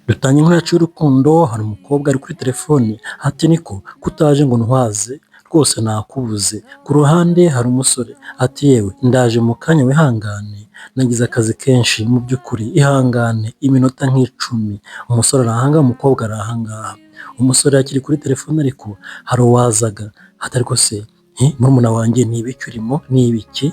Dutanye inkuru yacu y'urukundo. Hari umukobwa ari kuri telefoni ati niko kutaje ngo ntwaze rwose nakubuze. Ku ruhande hari umusore ati yewe ndaje mu kanya wihangane nagize akazi kenshi mu by'ukuri ihangane iminota nk'icumi. Umusore arahangaha umukobwa arahangaha. Umusore akiri kuri telefone ariko hari uwazaga ati ariko se murumuna wanjye ni ibiki urimo ni ibiki?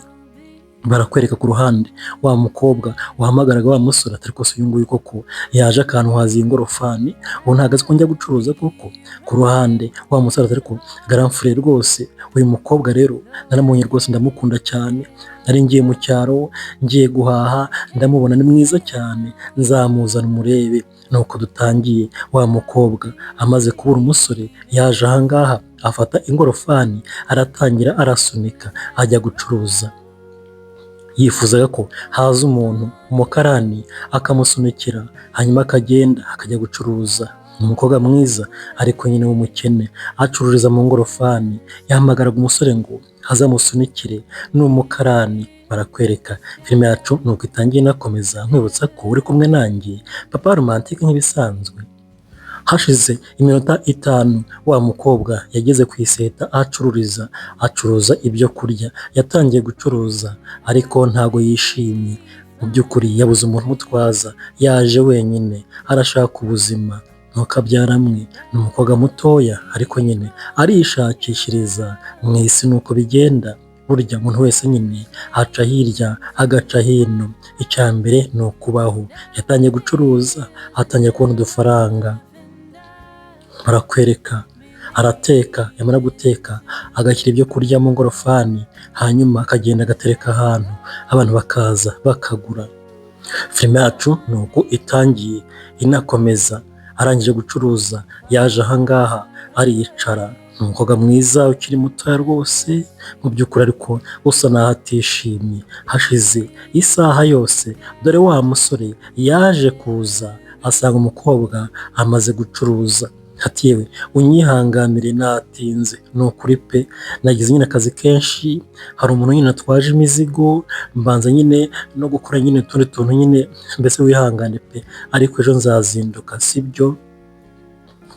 Barakwereka ku ruhande wa mukobwa wahamagaraga wa musore ati ariko se uyu nguyu koko yaje akantu haziye ingorofani ubu ntabwo azi ko njya gucuruza koko. Ku ruhande wa musore ati ariko garamfure rwose uyu mukobwa rero naramubonye rwose ndamukunda cyane, nari ngiye mu cyaro ngiye guhaha ndamubona ni mwiza cyane nzamuzana umurebe. Nuko dutangiye wa mukobwa amaze kubura umusore yaje ahangaha afata ingorofani aratangira arasunika ajya gucuruza. Yifuzaga ko haza umuntu umukarani akamusunikira hanyuma akagenda akajya gucuruza. Umukobwa mwiza ariko nyine w'umukene acururiza mu ngorofani. Yahamagaraga umusore ngo azamusunikire ni umukarani. Barakwereka filime yacu nuko itangiye inakomeza nkwibutsa ko uri kumwe nanjye Papa Romantike nk'ibisanzwe. Hashize iminota 5 wa mukobwa yageze ku iseta acuruza ibyo kurya. Yatangiye gucuruza ariko ntago yishimye mu by'ukuri, yabuze umuntu umutwaza, yaje wenyine arashaka ubuzima. Nuko abyaramwe ni umukobwa mutoya ariko nyine arishakishiriza mu isi. Nuko bigenda burya umuntu wese nyine aca hirya agaca hino. Icya mbere ni ukubaho. Yatangiye gucuruza atangiye kubona udufaranga. Barakwereka arateka, yamara guteka agashyira ibyo kurya mu ngorofani hanyuma akagenda agatereka ahantu abantu bakaza bakagura. Filime yacu nuko itangiye inakomeza. Arangije gucuruza yaje ahangaha ariyicara. Umukobwa mwiza ukiri mutoya rwose mu by'ukuri ariko usa naho atishimye. Hashize isaha yose dore wa musore yaje kuza asanga umukobwa amaze gucuruza. Ati yewe unyihanganire natinze ni ukuri pe nagize nyine akazi kenshi, hari umuntu nyine atwaje imizigo mbanza nyine no gukora nyine utundi tuntu nyine, mbese wihangane pe ariko ejo nzazinduka sibyo.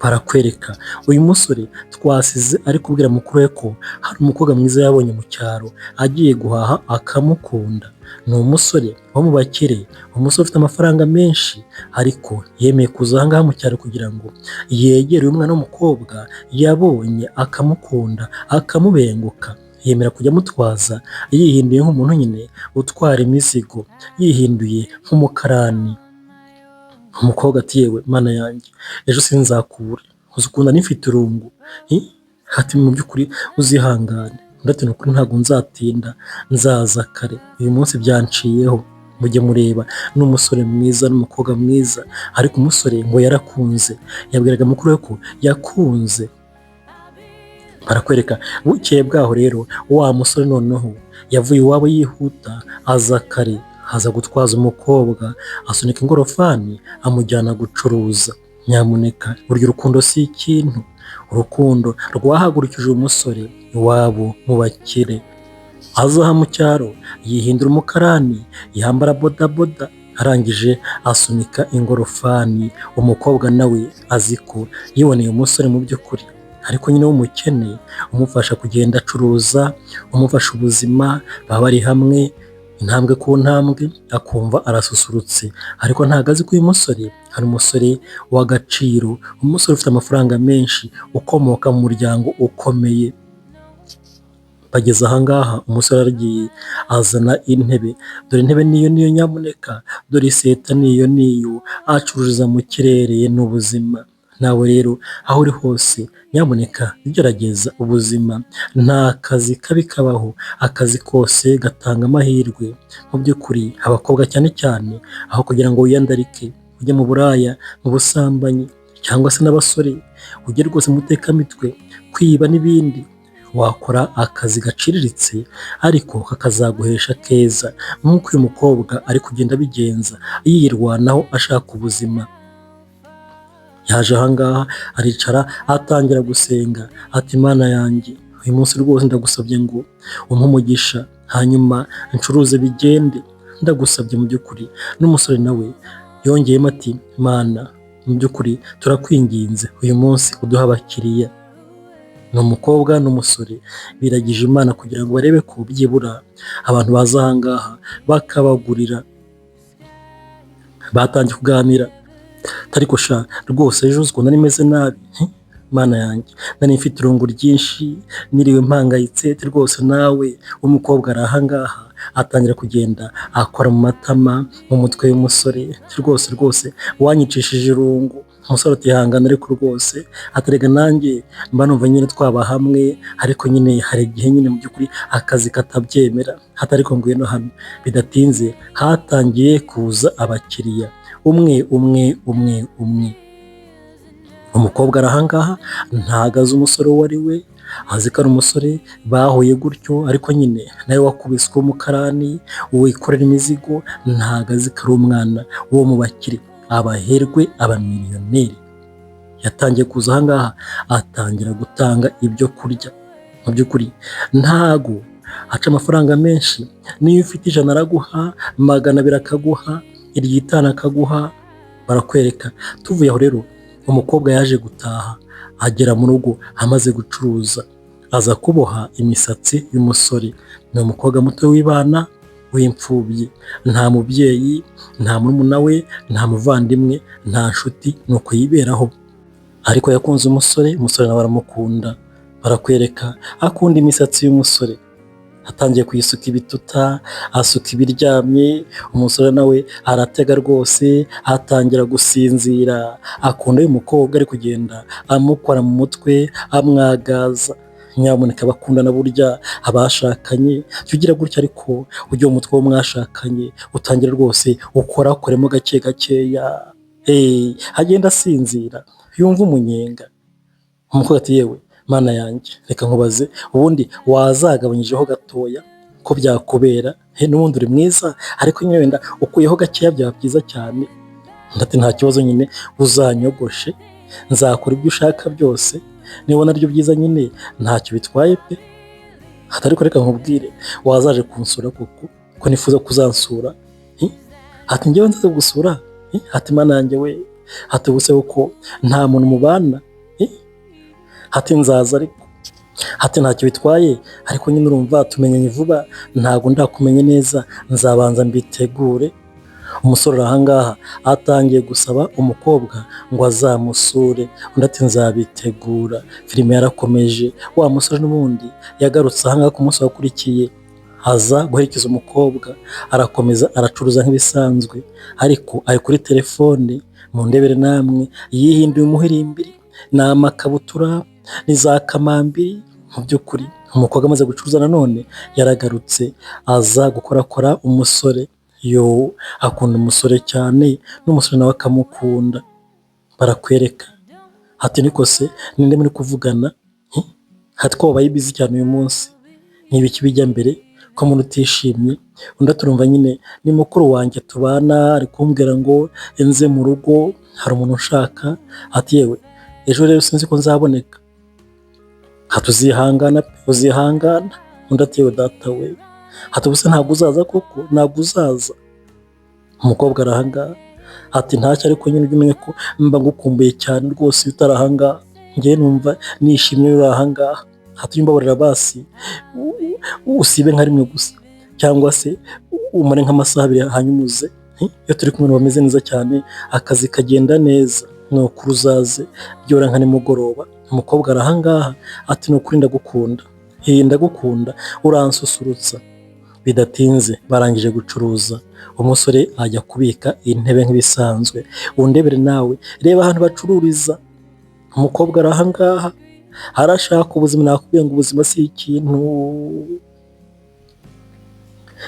Barakwereka uyu musore twasize ari kubwira mukuru we ko hari umukobwa mwiza yabonye mu cyaro agiye guhaha akamukunda. Ni umusore wo mu bakire, umusore ufite amafaranga menshi ariko yemeye kuza ahangaha mu cyaro kugira ngo yegere uyu mwana w'umukobwa yabonye akamukunda akamubenguka. Yemera kujya amutwaza yihinduye nk'umuntu nyine utwara imizigo, yihinduye nk'umukarani. Umukobwa ati yewe mana yanjye ejo sinzakubura, uzi ukuntu nifite irungu. Ati mu by'ukuri uzihangane. Ndetse n'ukuri ntabwo nzatinda nzaza kare, uyu munsi byanciyeho. Mujye mureba n'umusore mwiza n'umukobwa mwiza ariko umusore ngo yarakunze, yabwiraga mukuru we ko yakunze. Barakwereka bukeye bwaho rero wa musore noneho yavuye iwabo yihuta aza kare, aza gutwaza umukobwa asunika ingorofani amujyana gucuruza. Nyamuneka burya urukundo si ikintu, urukundo rwahagurukije umusore iwabo mu bakire. Aza aha mu cyaro yihindura umukarani, yambara bodaboda, arangije asunika ingorofani. Umukobwa nawe azi ko yiboneye umusore mu by'ukuri ariko nyine w'umukene umufasha kugenda acuruza, umufasha ubuzima, baba bari hamwe intambwe ku ntambwe akumva arasusurutse. Ariko ntabwo azi ko uyu musore hari umusore w'agaciro, umusore ufite amafaranga menshi ukomoka mu muryango ukomeye. Bageze ahangaha umusore aragiye azana intebe. Dore intebe niyo nyamuneka, dore iseta niyo acururiza mu kirere n'ubuzima. Nawe rero aho uri hose nyamuneka gerageza ubuzima. Nta kazi kabi kabaho, akazi kose gatanga amahirwe. Mu by'ukuri abakobwa cyane cyane aho kugira ngo wiyandarike ujye mu buraya, mu busambanyi cyangwa se n'abasore ujye rwose mu mutekamitwe, kwiba n'ibindi, wakora akazi gaciriritse ariko kakazaguhesha keza nk'uko uyu mukobwa ari kugenda abigenza yirwanaho ashaka ubuzima. Yaje ahangaha aricara atangira gusenga ati mana yanjye uyu munsi rwose ndagusabye ngo umpe umugisha hanyuma ncuruze bigende, ndagusabye mu by'ukuri. N'umusore nawe yongeyemo ati mana mu by'ukuri turakwinginze uyu munsi uduha abakiriya, ni umukobwa n'umusore biragije Imana kugira ngo barebe ko byibura abantu baza aha ngaha bakabagurira. Batangiye kuganira, ariko sha rwose ejo uzi ukuntu nari meze nabi, Mana yanjye nari mfite irungu ryinshi, niriwe mpangayitse rwose, nawe w'umukobwa ari aha ngaha atangira kugenda akora mu matama mu mutwe w'umusore, rwose wanyicishije irungu. Umusore atihangana ariko rwose aterega nanjye mba numva nyine twaba hamwe, ariko nyine hari igihe nyine mu by'ukuri akazi katabyemera. Ariko ngwino hano. Bidatinze hatangiye kuza abakiriya umwe. Umukobwa ari aha ngaha ntago azi umusore uwo ari we, azi ko ari umusore bahuye gutyo, ariko nyine nawe wakubiswe w'umukarani wikorera imizigo, ntago azi ko ari umwana wo mu bakire, abaherwe, abamiliyoneri. Yatangiye kuza aha ngaha atangira gutanga ibyo kurya. Mu by'ukuri ntago aca amafaranga menshi, niyo ufite 100 araguha, 200 akaguha, 50 akaguha, barakwereka. Tuvuye aho rero umukobwa yaje gutaha, agera mu rugo amaze gucuruza, aza kuboha imisatsi y'umusore. Ni umukobwa muto w'ibana w'imfubyi, nta mubyeyi, nta murumuna we, nta muvandimwe, nta nshuti, ni uko yiberaho. Ariko yakunze umusore nawe aramukunda, barakwereka akunda imisatsi y'umusore. Atangiye kuyisuka ibituta, asuka ibiryamye, umusore nawe aratega rwose, atangira gusinzira. Akunda uyu mukobwa ari kugenda amukora mu mutwe, amwagaza. Nyamuneka bakundana burya abashakanye, jya ugira gutya, ariko ujye mu mutwe w'umwashakanye utangira rwose ukorakoremo gakeya, agenda asinzira, yumva umunyenga. Umukobwa ati yewe Mana yanjye, reka nkubaze, ubundi wazagabanyijeho gatoya ko byakubera? N'ubundi uri mwiza, ariko nyine wenda ukuyeho gakeya byaba byiza cyane. Ndati nta kibazo nyine, uzanyogoshe, nzakora ibyo ushaka byose, nibona aribyo byiza nyine ntacyo bitwaye pe. Ariko reka nkubwire, wazaje kunsura koko ko nifuza kuzansura? Ati njyewe nzaze gusura? Ati Mana yanjye we, ati ubuse uko nta muntu mubana? Ati nzaza, ariko ati ntacyo bitwaye, ariko nyine urumva tumenyanye vuba, ntago ndakumenye neza, nzabanza mbitegure. Umusore aha ngaha atangiye gusaba umukobwa ngo azamusure, undi ati nzabitegura. Filime yarakomeje, wa musore n'ubundi yagarutse aha ngaha ku munsi wakurikiye, aza guherekeza umukobwa, arakomeza aracuruza nk'ibisanzwe, ariko ari kuri telefone. Mu ndebere namwe, yihinduye umuhirimbiri, ni amakabutura, ni za kamambiri. Mu by'ukuri umukobwa amaze gucuruza nanone yaragarutse, aza gukorakora umusore. Akunda umusore cyane, n'umusore nawe akamukunda. Barakwereka ati niko se ninde muri kuvugana? Ati ko wabaye bizi cyane uyu munsi, ni ibiki bijya mbere ko umuntu utishimye? Undi aturumva nyine ni mukuru wanjye tubana, ari kumbwira ngo enze mu rugo, hari umuntu ushaka. Ati yewe ejo rero sinzi ko nzaboneka. Ati uzihangana. Undi ati yewe data we, ati ubuse ntabwo uzaza koko? Ntabwo uzaza. Umukobwa arahanga ati ntacyo, ariko nyine ujye umenya ko mba ngukumbuye cyane rwose, iyo utari aha ngaha njyewe numva nishimye uri aha ngaha. Ati ujye umbabarira basi, usibe nka rimwe gusa, cyangwa se umare nk'amasaha 2 hanyuma uze. Iyo turi kumwe bameze neza cyane, akazi kagenda neza, ni ukuri uzaze byora nka nimugoroba. Umukobwa araha ngaha ati ni ukuri ndagukunda, ndagukunda, uransusurutsa. Bidatinze barangije gucuruza, umusore ajya kubika intebe nk'ibisanzwe. Undebere nawe, reba ahantu bacururiza. Umukobwa araha ngaha arashaka ubuzima, nakubwiye ngo ubuzima si ikintu.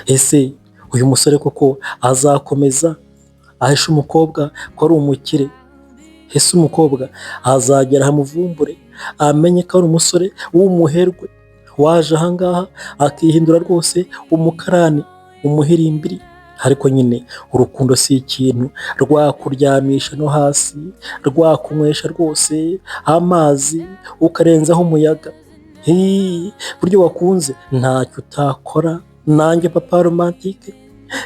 Ese uyu musore koko azakomeza ahisha umukobwa ko ari umukire? Ese umukobwa azagera amuvumbure, amenye ko ari umusore w'umuherwe waje aha ngaha akihindura rwose umukarani, umuhirimbiri? Ariko nyine urukundo si ikintu, rwakuryamisha no hasi, rwakunywesha rwose amazi ukarenzaho umuyaga. Buryo wakunze ntacyo utakora. Nanjye papa romantike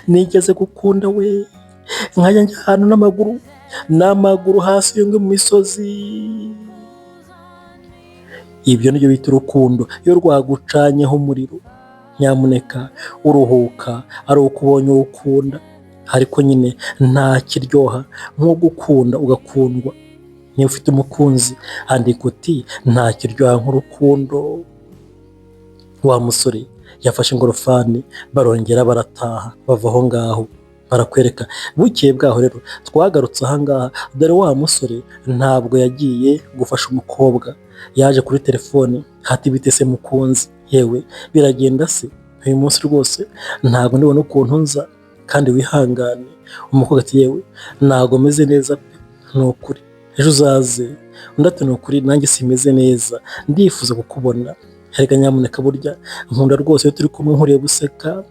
nigeze gukunda we, nkajya njya ahantu n'amaguru n'amaguru hasi yunge mu misozi. Ibyo nibyo bita urukundo. Iyo rwagucanyeho umuriro, nyamuneka uruhuka ari uko ubonye uwo ukunda, ariko nyine nta kiryoha nko gukunda ugakundwa. Niba ufite umukunzi andika uti nta kiryoha nk'urukundo. Wa musore yafashe ingorofani barongera barataha, bava aho ngaho barakwereka. Bukeye bwaho rero twagarutse aha ngaha, dore wa musore ntabwo yagiye gufasha umukobwa, yaje kuri telefone hati bite se mukunzi, yewe biragenda se, uyu munsi rwose ntabwo ndibona ukuntu nza kandi wihangane. Umukobwa ati yewe ntabwo meze neza pe, ni ukuri ejo uzaze. Undi ati ni ukuri nanjye simeze neza, ndifuza kukubona. Erega nyamuneka burya nkunda rwose iyo turi kumwe nkureba useka,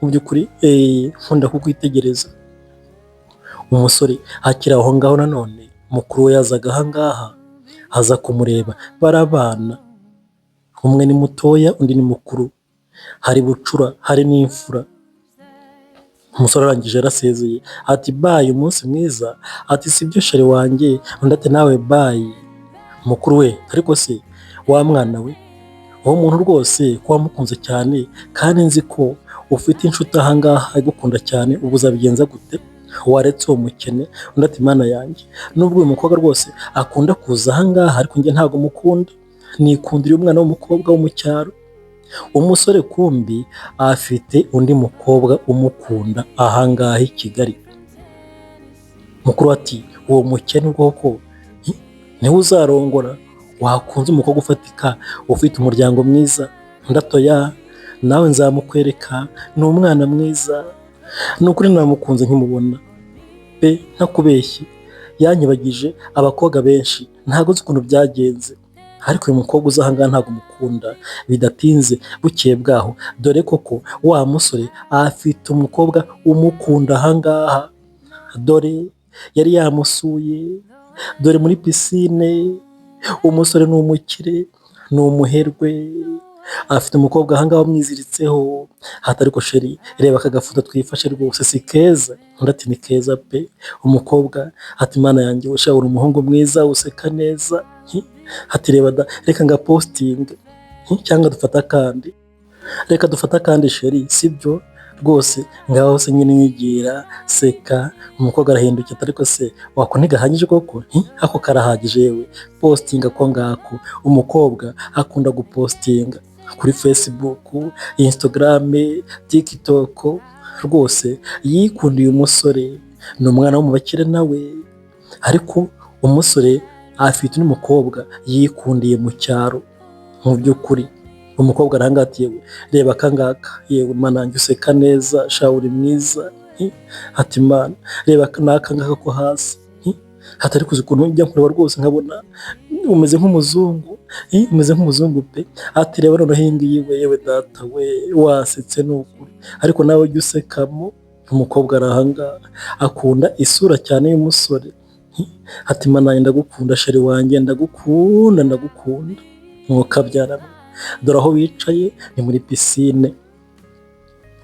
mu by'ukuri nkunda kukwitegereza. Umusore akiri aho ngaho nanone mukuru we yazaga aha ngaha aza kumureba, barabana, umwe ni mutoya undi ni mukuru, hari bucura hari n'imfura. Umusore arangije yarasezeye ati bayi umunsi mwiza, ati sibyo sheri wanjye. Undi ati nawe bayi. Mukuru we ariko se wa mwana we, uwo muntu rwose ko wamukunze cyane kandi nzi ko ufite inshuti aha ngaha igukunda cyane, ubu uzabigenza gute? Waretse uwo mukene? Undi ati mana yanjye, nubwo uyu mukobwa rwose akunda kuza aha ngaha ariko njye ntabwo mukunda, nikundira umwana w'umukobwa wo mu cyaro. Umusore kumbi afite undi mukobwa umukunda aha ngaha i Kigali. Mukuru ati uwo mukene koko niwe uzarongora? Wakunze umukobwa ufatika ufite umuryango mwiza? Undi atoya nawe nzamukwereka, ni umwana mwiza. Ni ukuri namukunze nkimubona pe, ntakubeshye yanyibagije abakobwa benshi, ntabwo nzi ukuntu byagenze, ariko uyu mukobwa uza aha ngaha ntabwo mukunda. Bidatinze bukeye bwaho, dore koko wa musore afite umukobwa umukunda aha ngaha, dore yari yamusuye, dore muri pisine. Umusore ni umukire, ni umuherwe, afite umukobwa aha ngaha wamwiziritseho. Hati ariko sheri reba aka gafoto twifashe rwose si keza? Undi ati ni keza pe. Umukobwa ati mana yanjye we uri umuhungu mwiza useka neza. Ati reba da, reka nga posting cyangwa dufata kandi, reka dufata kandi sheri sibyo rwose. Ngaho se nyine nyigira seka. Umukobwa arahindukira ariko se wako ntigahagije koko? Ako karahagije yewe, postinga ko ngako. Umukobwa akunda gupostinga kuri Facebook, Instagram, TikTok, rwose yikundiye umusore, ni umwana wo mu bakire nawe. Ariko umusore afite n'umukobwa yikundiye mu cyaro. Mu by'ukuri umukobwa arahanga ati yewe reba akangaka, yewe mana yanjye useka neza, sha uri mwiza. Ati mana reba n'akangaka ko hasi. Hatari kuzi ukuntu njya nkureba rwose nkabona umeze nk'umuzungu, umeze nk'umuzungu pe. Ati reba noneho iyi ngiyi we, yewe data we wasetse n'ukuri, ariko nawe ujya usekamo. Umukobwa arahanga akunda isura cyane y'umusore. Ati mana ndagukunda sheri wanjye, ndagukunda ndagukunda. Mukabyarana, dore aho bicaye ni muri pisine.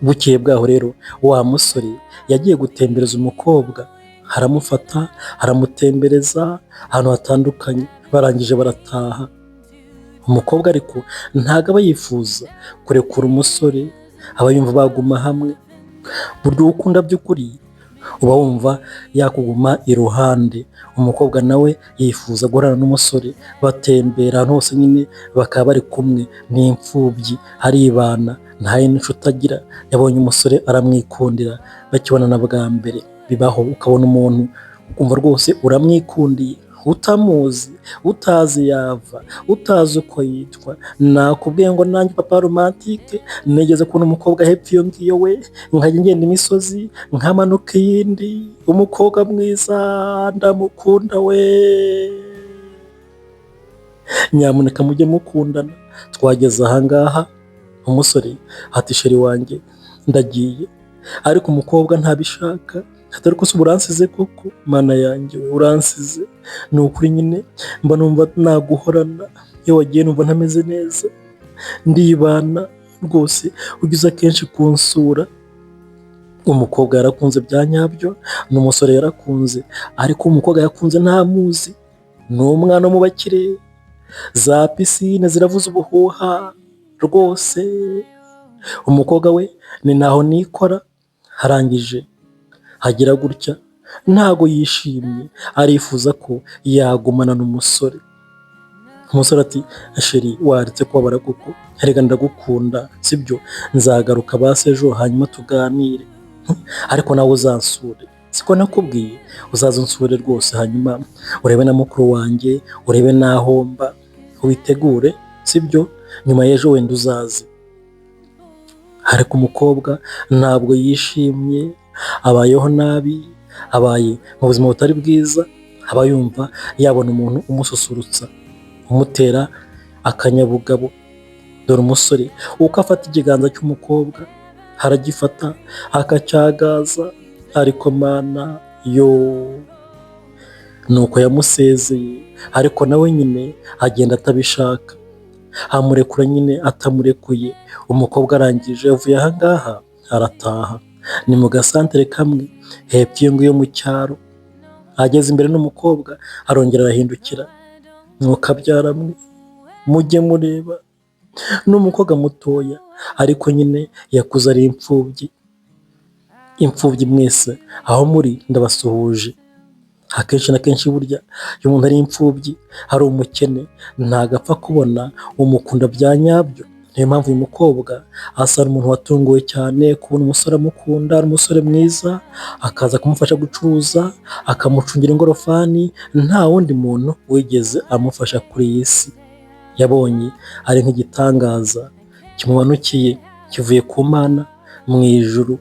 Bukeye bwaho rero wa musore yagiye gutembereza umukobwa, haramufata haramutembereza ahantu hatandukanye, barangije barataha. Umukobwa ariko ntabwo aba yifuza kurekura umusore, aba yumva baguma hamwe. Burya uwo ukunda by'ukuri uba wumva yakuguma iruhande. Umukobwa nawe yifuza guhorana n'umusore, batembera ahantu hose nyine bakaba bari kumwe. Ni imfubyi, aribana, nta n'inshuti agira. Yabonye umusore aramwikundira, bakibonana bwa mbere. Bibaho ukabona umuntu ukumva rwose uramwikundiye, utamuzi, utazi yava, utazi uko yitwa. Nakubwiye ngo nanjye papa romantike nigeze kubona umukobwa hepfo iyo ngiyo we, nkajya ngenda imisozi nkamanuka iyindi. Umukobwa mwiza ndamukunda we. Nyamuneka mujye mukundana. Twageze aha ngaha, umusore ati sheri wanjye ndagiye, ariko umukobwa ntabishaka. Atari ko se uransize koko? Mana yanjye we uransize, ni ukuri nyine mba numva naguhorana. Iyo wagiye numva ntameze neza, ndibana rwose. Ugize akenshi kunsura, umukobwa yarakunze bya nyabyo n'umusore yarakunze, ariko umukobwa yakunze ntamuzi, ni umwana wo mu bakire, za pisine ziravuza ubuhuha rwose. Umukobwa we ni naho nikora, arangije hagira gutya ntago yishimye, arifuza ko yagumana n'umusore. Umusore ati sheri waretse kubabara kuko erega ndagukunda sibyo, nzagaruka base ejo hanyuma tuganire, ariko nawe uzansure, siko nakubwiye uzaza unsure rwose, hanyuma urebe na mukuru wanjye, urebe n'aho mba, witegure sibyo, nyuma y'ejo wenda uzaze. Ariko umukobwa ntabwo yishimye, abayeho nabi, abaye mu buzima butari bwiza, aba yumva yabona umuntu umususurutsa, umutera akanyabugabo. Dore umusore uko afata ikiganza cy'umukobwa, aragifata akacyagaza, ariko mana yo, nuko yamusezeye, ariko nawe nyine agenda atabishaka, amurekura nyine atamurekuye. Umukobwa arangije avuye aha ngaha arataha, ni mu gasantere kamwe hepfo iyo ngiyo mu cyaro. Ageze imbere n'umukobwa arongera arahindukira, mwokabyara mwe mujye mureba, n'umukobwa mutoya ariko nyine yakuze ari imfubyi. Imfubyi mwese aho muri ndabasuhuje. Akenshi na kenshi burya iyo umuntu ari imfubyi, ari umukene, ntabwo apfa kubona umukunda bya nyabyo. Niyo mpamvu uyu mukobwa asa n'umuntu watunguwe cyane kubona umusore amukunda, ari umusore mwiza, akaza kumufasha gucuruza, akamucungira ingorofani. Nta wundi muntu wigeze amufasha kuri iyi si. Yabonye ari nk'igitangaza kimumanukiye kivuye ku Mana mu ijuru.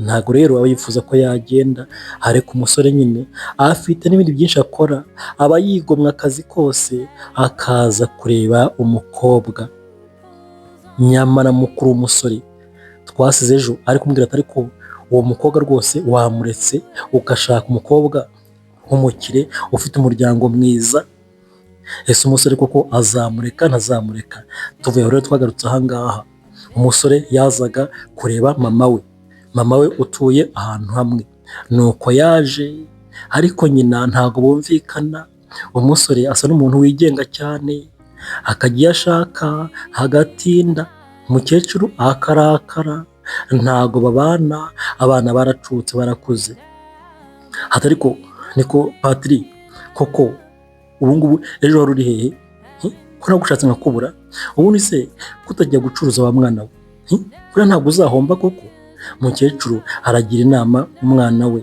Ntabwo rero aba yifuza ko yagenda, ariko umusore nyine afite n'ibindi byinshi akora, aba yigomwa akazi kose akaza kureba umukobwa. Nyamara mukuru w'umusore twasize ejo ari kumubwira ati ariko uwo mukobwa rwose wamuretse ugashaka umukobwa w'umukire ufite umuryango mwiza. Ese umusore koko azamureka ntazamureka? Tuvuye rero twagarutse aha ngaha, umusore yazaga kureba mama we utuye ahantu hamwe, nuko yaje, ariko nyina ntabwo bumvikana. Umusore asa n'umuntu wigenga cyane, akajya iyo ashaka hagatinda, umukecuru akarakara, ntabwo babana, abana baracutse barakuze. Ariko niko Patiri, koko ubu ngubu ejo wari uri hehe? Ko nagushatse nkakubura, ubundi se kutajya gucuruza wa mwana we? Buriya ntabwo uzahomba koko? Umukecuru aragira inama umwana we,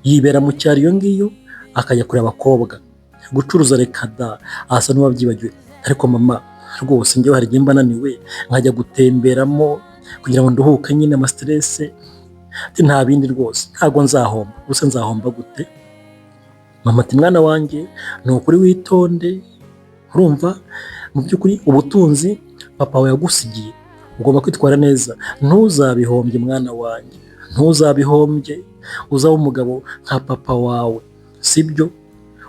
yibera mu cyaro iyo ngiyo, akajya kureba abakobwa, gucuruza reka da, asa n'uwabyibagiwe. Ariko mama rwose njyewe hari igihe mba naniwe nkajya gutemberamo kugira ngo nduhuke nyine amasiterese, nta bindi rwose, ntabwo nzahomba. Gusa nzahomba gute? Mama ati mwana wanjye ni ukuri witonde, urumva mu by'ukuri ubutunzi papa we yagusigiye ugomba kwitwara neza, ntuzabihombye mwana wanjye, ntuzabihombye, uzaba umugabo nka papa wawe sibyo.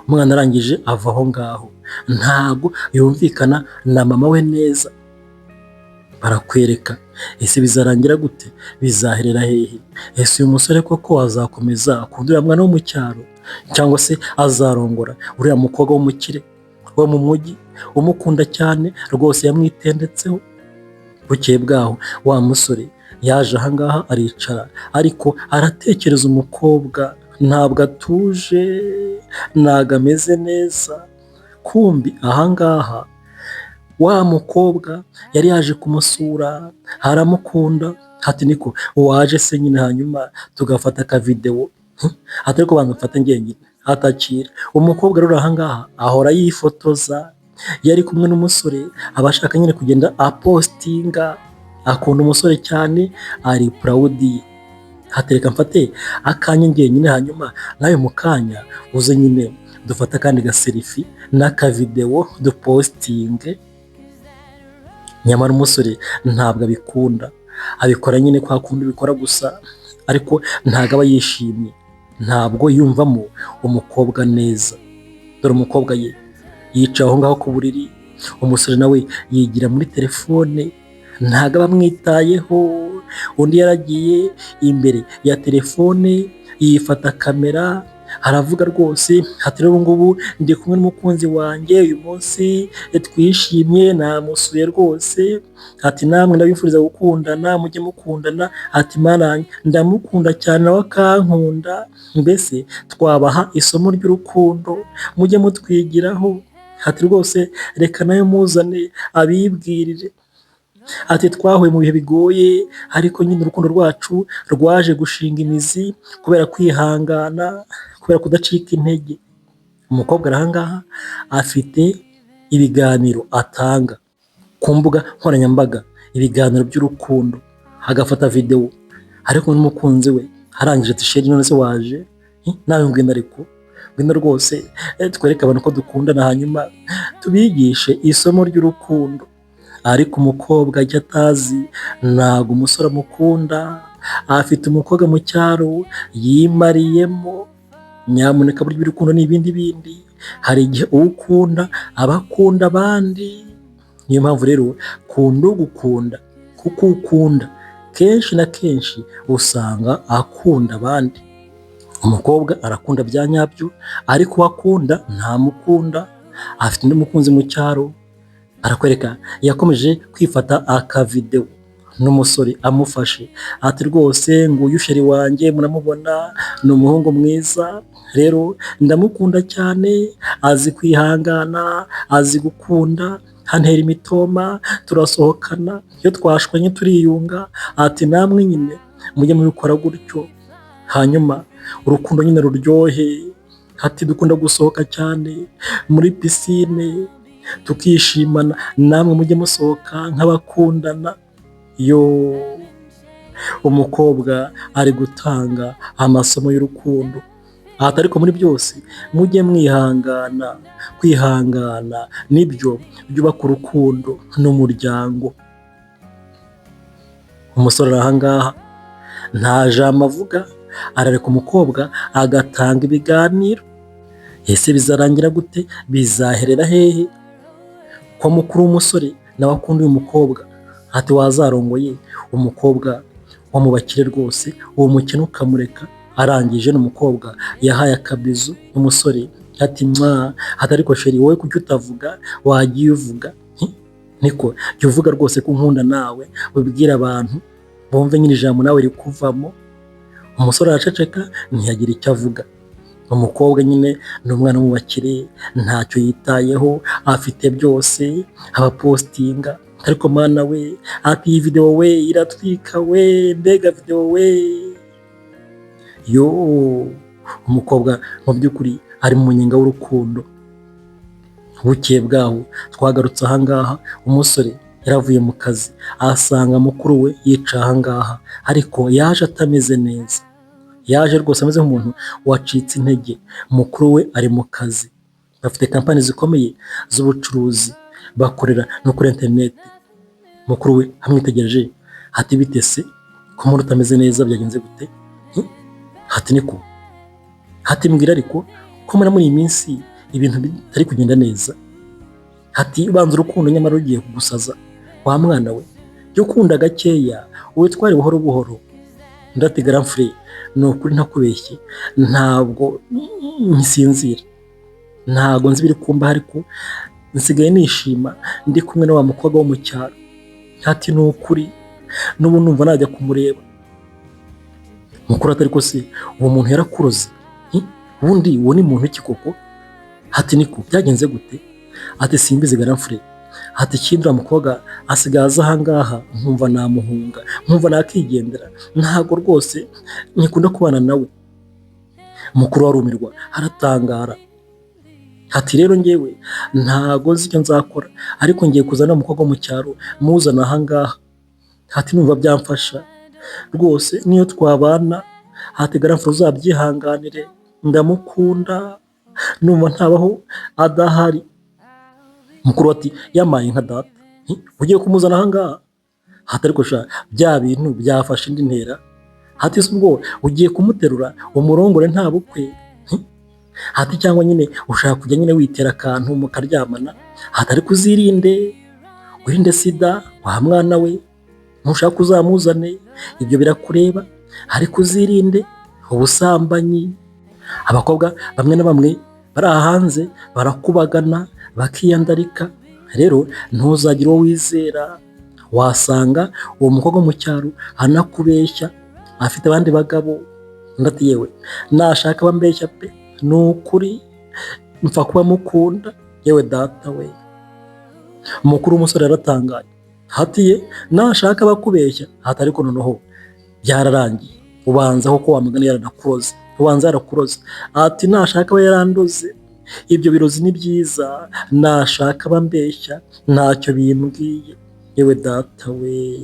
Umwana arangije ava aho ngaho, ntabwo yumvikana na mama we neza. Barakwereka, ese bizarangira gute? Bizaherera hehe? Ese uyu musore koko azakomeza akunda uriya mwana wo mu cyaro, cyangwa se azarongora uriya mukobwa w'umukire wo mu mujyi umukunda cyane rwose yamwitendetseho? Bukeye bwaho wa musore yaje aha ngaha aricara, ariko aratekereza umukobwa, ntabwo atuje, ntabwo ameze neza. Kumbi aha ngaha wa mukobwa yari yaje kumusura, aramukunda, ati niko waje se nyine hanyuma tugafata akavidewo? Ati ariko banza mfate njyenyine, atakira. Umukobwa rero aha ngaha ahora yifotoza, yari kumwe n'umusore, aba ashaka nyine kugenda apostinga, akunda umusore cyane, ari purawudi ye. Hatereka mfate akanya njyenyine, hanyuma nawe mu kanya uze nyine dufate akandi gaserifi n'akavidewo dupostinge. Nyamara umusore ntabwo abikunda, abikora nyine kwa kundi bikora gusa, ariko ntabwo aba yishimye, ntabwo yumvamo umukobwa neza. Dore umukobwa ye yicaye aho ngaho ku buriri, umusore nawe yigira muri telefone, ntabwo aba amwitayeho, undi yaragiye imbere ya telefone yifata kamera aravuga rwose ati rero ngubu ndi kumwe n'umukunzi wanjye uyu munsi twishimye namusuye rwose, ati namwe ndabifuriza gukundana mujye mukundana, ati mana ndamukunda cyane nawe akankunda, mbese twabaha isomo ry'urukundo mujye mutwigiraho, ati rwose reka nawe muzane abibwirire, ati twahuye mu bihe bigoye ariko nyine urukundo rwacu rwaje gushinga imizi kubera kwihangana, kubera kudacika intege. Umukobwa ari ahangaha afite ibiganiro atanga ku mbuga nkoranyambaga, ibiganiro by'urukundo, agafata videwo ariko n'umukunzi we arangije ati sheri none se waje nawe ngwino, ariko ngwino rwose twereke abantu ko dukundana hanyuma tubigishe isomo ry'urukundo. Ariko umukobwa icyo atazi ntabwo umusore amukunda, afite umukobwa mu cyaro yimariyemo. Nyamuneka burya urukundo ni ibindi bindi, hari igihe uwo ukunda aba akunda abandi, niyo mpamvu rero kunda ugukunda kuko ukunda kenshi na kenshi usanga akunda abandi. Umukobwa arakunda bya nyabyo ariko uwo akunda ntamukunda, afite undi mukunzi mu cyaro arakwereka yakomeje kwifata akavidewo n'umusore amufashe, ati rwose nguyu sheri wanjye muramubona ni umuhungu mwiza, rero ndamukunda cyane, azi kwihangana, azi gukunda, antera imitoma, turasohokana, iyo twashwanye turiyunga, ati namwe nyine mujye mubikora gutyo hanyuma urukundo nyine ruryohe, ati dukunda gusohoka cyane muri pisine tukishimana, namwe mujye musohoka nk'abakundana. Yo, umukobwa ari gutanga amasomo y'urukundo, ati ariko muri byose mujye mwihangana, kwihangana nibyo byubaka urukundo n'umuryango. Umusore ari ahangaha nta jambo avuga, arareka umukobwa agatanga ibiganiro. Ese bizarangira gute? Bizaherera hehe? Ko mukuru w'umusore nawe akunda uyu mukobwa, ati wazarongoye umukobwa wamubakire rwose, uwo mukene ukamureka. Arangije n'umukobwa yahaye akabizu umusore, ati mwa, ati ariko sheri wowe kuki utavuga, wagiye uvuga niko jya uvuga rwose ko nkunda nawe ubibwira abantu bumve nyine ijambo nawe rikuvamo. Umusore araceceka ntiyagira icyo avuga. Umukobwa nyine ni umwana w'umubakire, ntacyo yitayeho, afite byose, abapostinga, ariko mana we, ati iyi videwo we iratwika we, mbega videwo we. Yo, umukobwa mu by'ukuri ari mu munyenga w'urukundo. Bukeye bwaho twagarutse ahangaha, umusore yaravuye mu kazi ahasanga mukuru we yicaye ahangaha, ariko yaje atameze neza, yaje rwose ameze nk'umuntu wacitse intege. Mukuru we ari mu kazi, bafite kampani zikomeye z'ubucuruzi, bakorera no kuri interineti. Mukuru we amwitegereje, ati bite se ko umuntu utameze neza, byagenze gute? Ati niko, ati mbwira ariko ko muri iyi minsi ibintu bitari kugenda neza, ati ubanza urukundo nyamara rugiye kugusaza, wa mwana we jya ukunda gakeya witware buhoro buhoro. Ndati garamfure ni ukuri ntakubeshye, ntabwo nsinzira, ntabwo nzi ibiri kumba, ariko nsigaye nishima ndi kumwe na wa mukobwa wo mu cyaro. Ati ni ukuri n'ubu numva najya kumureba. Mukuru ati ariko se uwo muntu yarakuroze? Ubundi uwo ni muntu ki koko? Ati niko, byagenze gute? Ati simbizi garamfure, ati ikindi uriya mukobwa asigaye aza ahangaha nkumva namuhunga, nkumva nakigendera, ntabwo rwose nkikunda kubana nawe. Mukuru arumirwa aratangara, ati rero ngewe ntabwo nzi icyo nzakora, ariko ngiye kuzana umukobwa wo mu cyaro muzana ahangaha, ati numva byamfasha rwose niyo twabana, ati garamfure uzabyihanganire, ndamukunda numva ntabaho adahari. Mukuru ati yamaye nka data, ugiye kumuzana ahangaha? Ati ariko sha bya bintu byafashe indi ntera, ati se ubwo ugiye kumuterura umurongore nta bukwe? Ati cyangwa nyine ushaka kujya nyine witera akantu mukaryamana? Ati ariko uzirinde, wirinde sida wa mwana we. ntushaka uzamuzane, ibyo birakureba, ariko uzirinde ubusambanyi. Abakobwa bamwe na bamwe bari aha hanze barakubagana bakiyandarika, rero ntuzagire uwo wizera. Wasanga uwo mukobwa mu cyaro anakubeshya afite abandi bagabo, undi ati yewe nashaka bambeshya pe, ni ukuri mpfa kuba mukunda. Yewe data we, umukuru w'umusore yaratangaye, hati ye nashaka bakubeshya, hati ariko noneho byararangiye, ubanza koko wamugani yaranakuroze, ubanza yarakuroze, ati nashaka aba yarandoze, ibyo birozi ni byiza, nashaka bambeshya ntacyo bimbwiye. Yewe data we.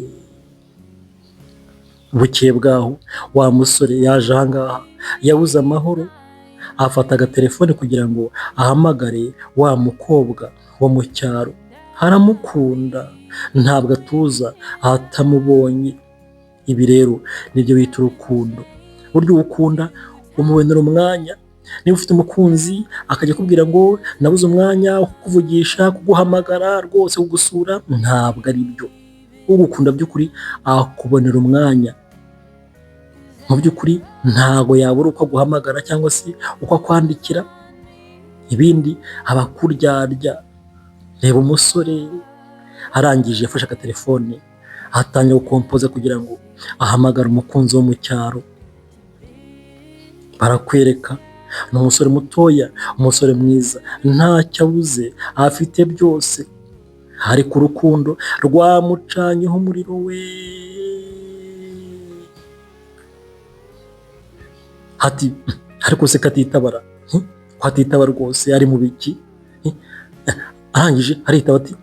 Bukeye bwaho wa musore yaje ahangaha yabuze amahoro, afata agatelefone kugira ngo ahamagare wa mukobwa wo mu cyaro. Aramukunda ntabwo atuza atamubonye. Ibi rero nibyo bita urukundo. Burya ukunda umubonera umwanya. Niba ufite umukunzi akajya akubwira ngo nabuze umwanya wo kukuvugisha, kuguhamagara, rwose kugusura, ntabwo ari byo. Ugukunda by'ukuri akubonera umwanya. Mu by'ukuri ntabwo yabura uko aguhamagara cyangwa se uko akwandikira, ibindi aba akuryarya. Reba umusore arangije yafashe agatelefone atangira gukompoza kugira ngo ahamagare umukunzi wo mu cyaro. Barakwereka ni umusore mutoya, umusore mwiza, ntacyo abuze, afite byose, ariko urukundo rwamucanyeho umuriro we. Hati ariko se katitabara, ko atitabara rwose, ari mu biki? Arangije aritaba ati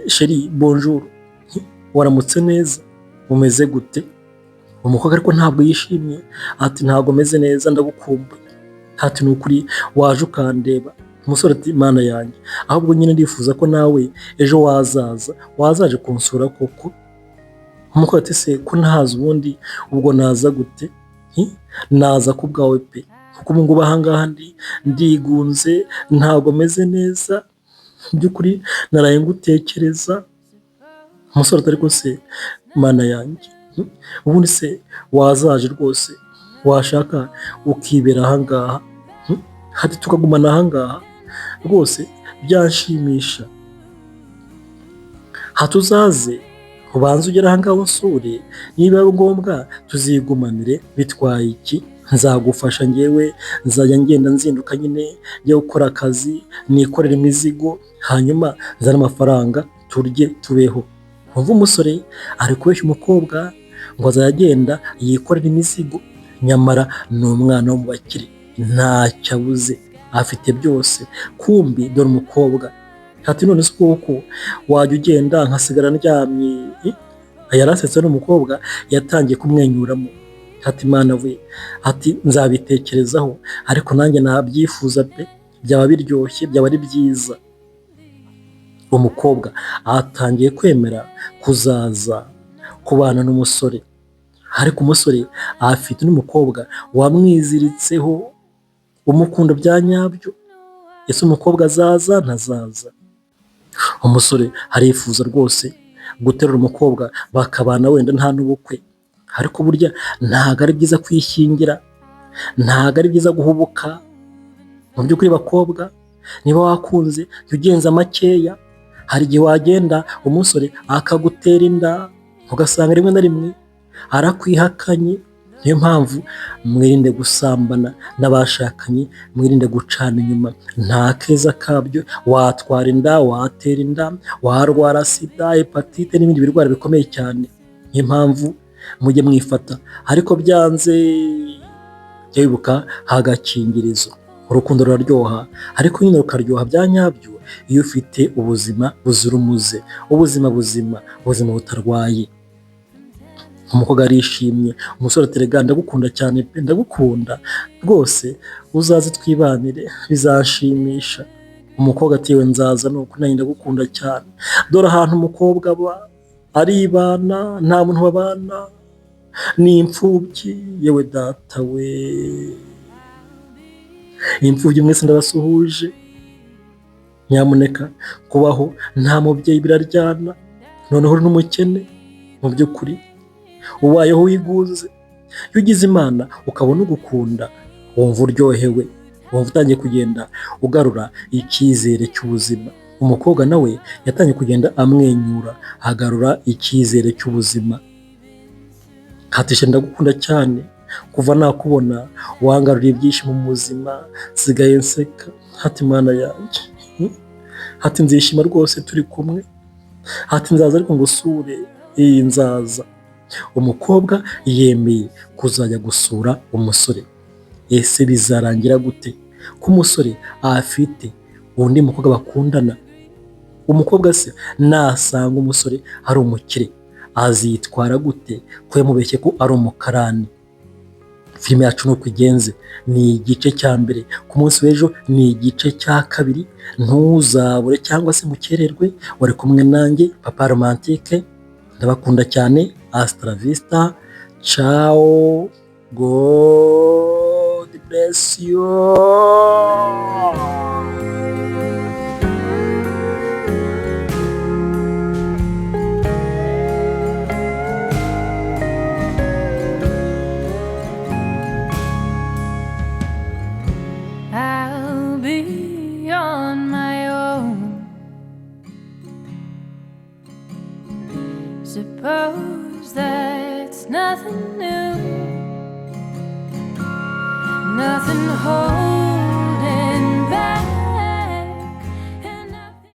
sheri bonjour, waramutse neza, umeze gute? Umukobwa ariko ntabwo yishimye, ati ntabwo meze neza, ndagukumbuye. Ati ni ukuri waje ukandeba? Umusore ati mana yanjye, ahubwo nyine ndifuza ko nawe ejo wazaje kunsura koko. Umukobwa ati se ko ntazi ubundi ubwo naza gute? Naza ku bwawe pe, kuko ubu ngubu ahangaha ndigunze, ntabwo meze neza, by'ukuri naraye ngutekereza. Umusore ati ariko se mana yanjye, ubundi se wazaje rwose, washaka ukibera ahangaha, hati tukagumana ahangaha, rwose byanshimisha. Hati uzaze ubanze ugera ahangaha unsure, niba ari ngombwa tuzigumanire, bitwaye iki? Nzagufasha, njyewe nzajya ngenda nzinduka nyine njya gukora akazi, nikorera imizigo, hanyuma nzane amafaranga turye tubeho. Umva umusore ari kubeshya umukobwa ngo azajya agenda yikorera imizigo, nyamara ni umwana wo mu bakire, ntacyo abuze, afite byose. Kumbi dore umukobwa, hati none se koko wajya ugenda nkasigara ndyamye? Yarasetse n'umukobwa yatangiye kumwenyuramo, hati mana we, hati nzabitekerezaho, ariko nanjye nabyifuza pe, byaba biryoshye, byaba ari byiza. Umukobwa atangiye kwemera kuzaza kubana n'umusore, ariko umusore afite n'umukobwa wamwiziritseho, umukunda bya nyabyo. Ese umukobwa azaza ntazaza? Umusore arifuza rwose guterura umukobwa bakabana, wenda nta n'ubukwe, ariko burya ntabwo ari byiza kwishyingira, ntabwo ari byiza guhubuka. Mu by'ukuri bakobwa, niba wakunze jya ugenza makeya. Hari igihe wagenda umusore akagutera inda, ugasanga rimwe na rimwe arakwihakanye. Niyo mpamvu mwirinde gusambana n'abashakanye, mwirinde gucana inyuma, nta keza kabyo. Watwara inda, watera inda, warwara sida, hepatite n'ibindi birwara bikomeye cyane. Niyo mpamvu mujye mwifata, ariko byanze jya wibuka hagakingirizo. Urukundo ruraryoha, ariko nyine rukaryoha bya nyabyo iyo ufite ubuzima buzira umuze, ubuzima buzima, ubuzima butarwaye. Umukobwa arishimye, umusore ati rega ndagukunda cyane pe, ndagukunda rwose, uzaze twibanire bizanshimisha. Umukobwa ati yewe nzaza, nuko nanjye ndagukunda cyane. Dore ahantu umukobwa aba, aribana, nta muntu babana, ni imfubyi. Yewe data we, imfubyi mwese ndabasuhuje. Nyamuneka kubaho nta mubyeyi biraryana, noneho uri n'umukene, mu by'ukuri ubayeho wiguze. Iyo ugize Imana ukabona ugukunda wumva uryohewe, wumva utangiye kugenda ugarura icyizere cy'ubuzima. Umukobwa nawe yatangiye kugenda amwenyura, agarura icyizere cy'ubuzima. Hatishe ndagukunda cyane, kuva nakubona wangaruriye ibyishimo mu buzima, sigaye nseka. Hati Mana yanjye, hati nzishima rwose turi kumwe, hati nzaza ariko ngusure, iyi nzaza. Umukobwa yemeye kuzajya gusura umusore. Ese bizarangira gute ko umusore afite undi mukobwa bakundana? Umukobwa se nasanga umusore ari umukire azitwara gute ko yamubeshye ko ari umukarani? Filime yacu nuko igenze, ni igice cya mbere, ku munsi w'ejo ni igice cya kabiri. Ntuzabure cyangwa se mukererwe. Wari kumwe nanjye Papa Romantique, ndabakunda cyane. Hasta la vista, ciao, God bless you. I'll be on my own. Suppose that's nothing new, nothing holds